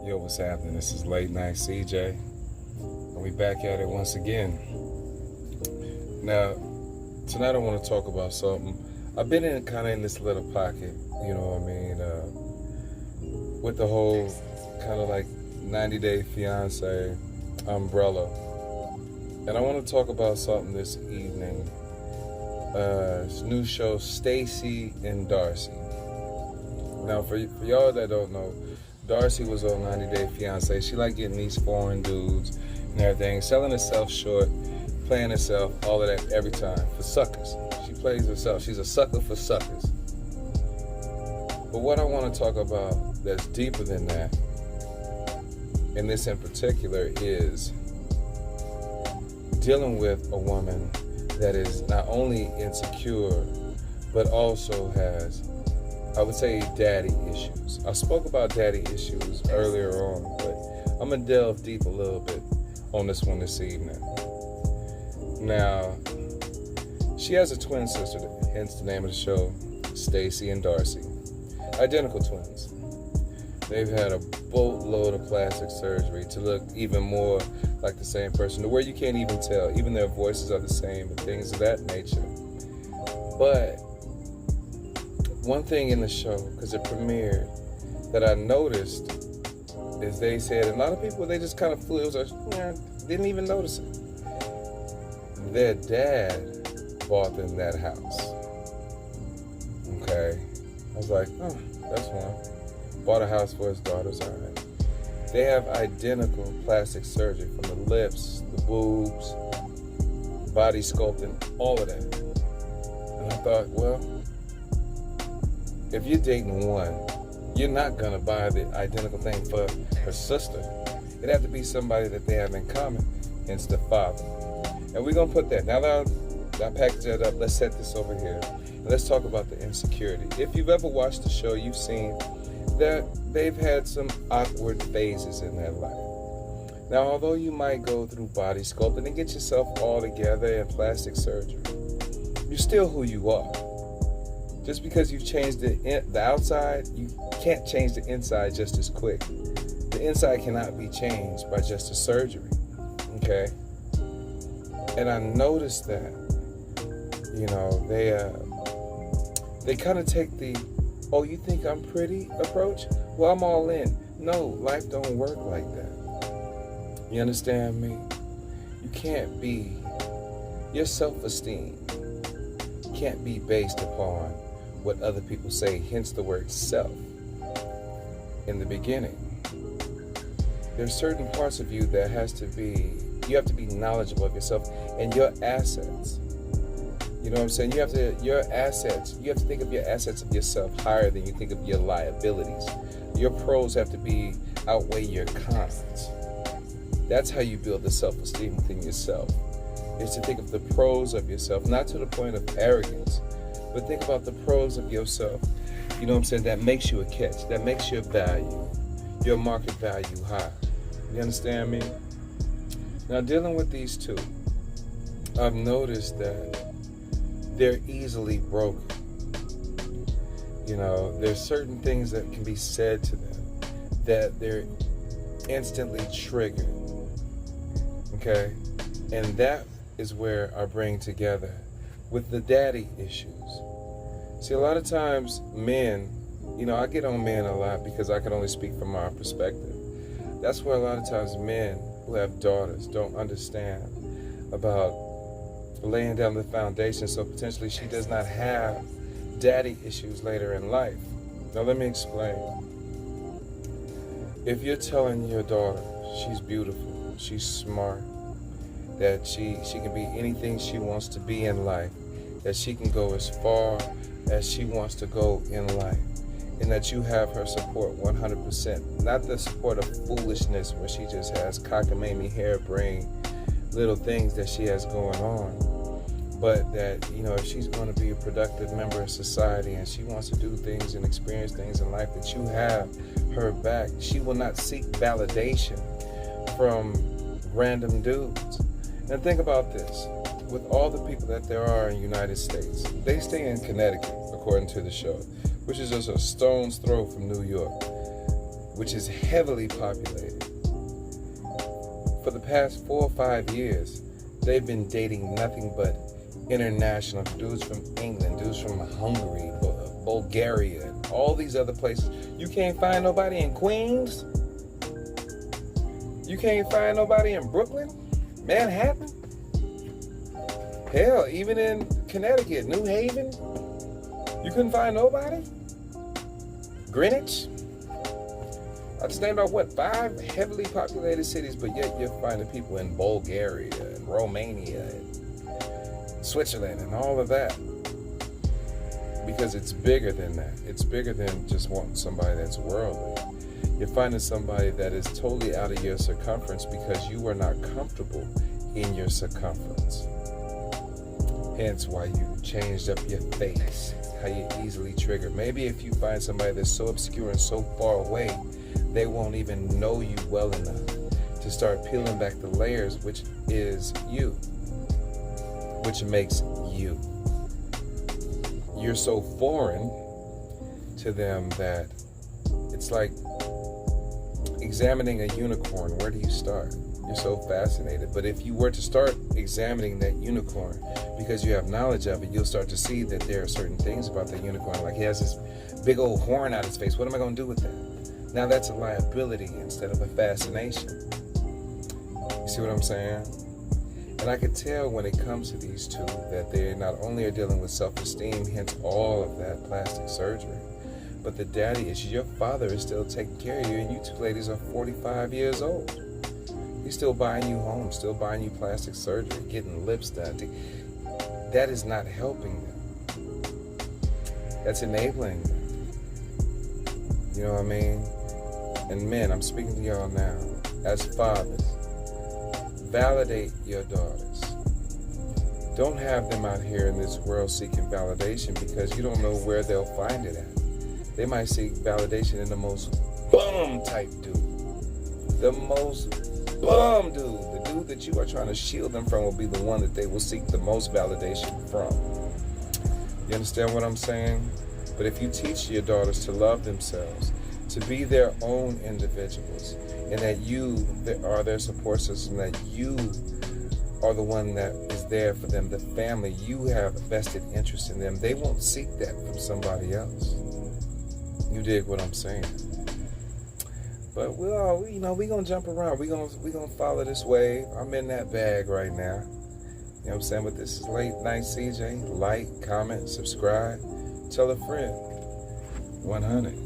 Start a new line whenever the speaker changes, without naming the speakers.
Yo, what's happening? This is Late Night CJ, and we back at it once again. Now, tonight I want to talk about something. I've been in this little pocket, you know what I mean, with the whole kind of like 90-day fiance umbrella. And I want to talk about something this evening. This new show, Stacey and Darcey. Now, for y'all that don't know, Darcey was on 90 Day Fiance. She like getting these foreign dudes and everything, selling herself short, playing herself, all of that every time for suckers. She plays herself. She's a sucker for suckers. But what I want to talk about that's deeper than that, and this in particular, is dealing with a woman that is not only insecure, but also has, I would say, daddy issues. I spoke about daddy issues earlier on, but I'm going to delve deep a little bit on this one this evening. Now, she has a twin sister, hence the name of the show, Stacey and Darcey. Identical twins. They've had a boatload of plastic surgery to look even more like the same person, to where you can't even tell. Even their voices are the same and things of that nature. But one thing in the show, because it premiered, that I noticed is they said, and a lot of people, they just kind of flew, didn't even notice it. Their dad bought them that house. Okay. I was like, oh, that's one. Bought a house for his daughters, all right. They have identical plastic surgery from the lips, the boobs, body sculpting, all of that. And I thought, well, if you're dating one, you're not going to buy the identical thing for her sister. It'd have to be somebody that they have in common, hence the father. And we're going to put that. Now that I packaged that up, let's set this over here. And let's talk about the insecurity. If you've ever watched the show, you've seen that they've had some awkward phases in their life. Now, although you might go through body sculpting and get yourself all together and plastic surgery, you're still who you are. Just because you've changed the outside, you can't change the inside just as quick. The inside cannot be changed by just a surgery, okay? And I noticed that, you know, they kind of take the, oh, you think I'm pretty approach? Well, I'm all in. No, life don't work like that. You understand me? You can't be, your self-esteem can't be based upon what other people say, hence the word self. In the beginning, there's certain parts of you that you have to be knowledgeable of yourself and your assets. You know what I'm saying? You have to think of your assets of yourself higher than you think of your liabilities. Your pros have to outweigh your cons. That's how you build the self-esteem within yourself. Is to think of the pros of yourself, not to the point of arrogance, but think about the pros of yourself. You know what I'm saying? That makes you a catch. That makes your value, your market value high. You understand me? Now, dealing with these two, I've noticed that they're easily broken. You know, there's certain things that can be said to them that they're instantly triggered. Okay? And that is where I bring together with the daddy issues. See, a lot of times men, you know, I get on men a lot because I can only speak from my perspective. That's where a lot of times men who have daughters don't understand about laying down the foundation so potentially she does not have daddy issues later in life. Now let me explain. If you're telling your daughter she's beautiful, she's smart, that she can be anything she wants to be in life, that she can go as far as she wants to go in life, and that you have her support 100%, not the support of foolishness where she just has cockamamie, harebrained little things that she has going on, but that, you know, if she's going to be a productive member of society and she wants to do things and experience things in life, that you have her back. She will not seek validation from random dudes. And think about this. With all the people that there are in the United States, they stay in Connecticut, according to the show, which is just a stone's throw from New York. which is heavily populated. For the past 4 or 5 years, they've been dating nothing but international dudes from England, dudes from Hungary, Bulgaria, and all these other places. You can't find nobody in Queens? You can't find nobody in Brooklyn? Manhattan? Hell, even in Connecticut, New Haven? You couldn't find nobody? Greenwich? I just named out, 5 heavily populated cities, but yet you're finding people in Bulgaria and Romania and Switzerland and all of that. Because it's bigger than that. It's bigger than just wanting somebody that's worldly. You're finding somebody that is totally out of your circumference because you are not comfortable in your circumference. Hence why you changed up your face, how you easily trigger. Maybe if you find somebody that's so obscure and so far away, they won't even know you well enough to start peeling back the layers, which is you, which makes you. You're so foreign to them that it's like examining a unicorn. Where do you start? You're so fascinated. But if you were to start examining that unicorn because you have knowledge of it, you'll start to see that there are certain things about the unicorn. Like he has this big old horn out his face. What am I going to do with that? Now that's a liability instead of a fascination. You see what I'm saying? And I could tell when it comes to these two that they not only are dealing with self-esteem, hence all of that plastic surgery, but the daddy issue. Your father is still taking care of you, and you two ladies are 45 years old. He's still buying you homes, still buying you plastic surgery, getting lips done. That is not helping them. That's enabling them. You know what I mean? And men, I'm speaking to y'all now. As fathers, validate your daughters. Don't have them out here in this world seeking validation because you don't know where they'll find it at. They might seek validation in the most bum type dude. The most bum dude. The dude that you are trying to shield them from will be the one that they will seek the most validation from. You understand what I'm saying? But if you teach your daughters to love themselves, to be their own individuals, and that you are their support system, that you are the one that is there for them, the family, you have a vested interest in them, they won't seek that from somebody else. You dig what I'm saying? But we're gonna jump around. We're gonna follow this wave. I'm in that bag right now. You know what I'm saying? But this is Late Night CJ. Like, comment, subscribe, tell a friend. 100.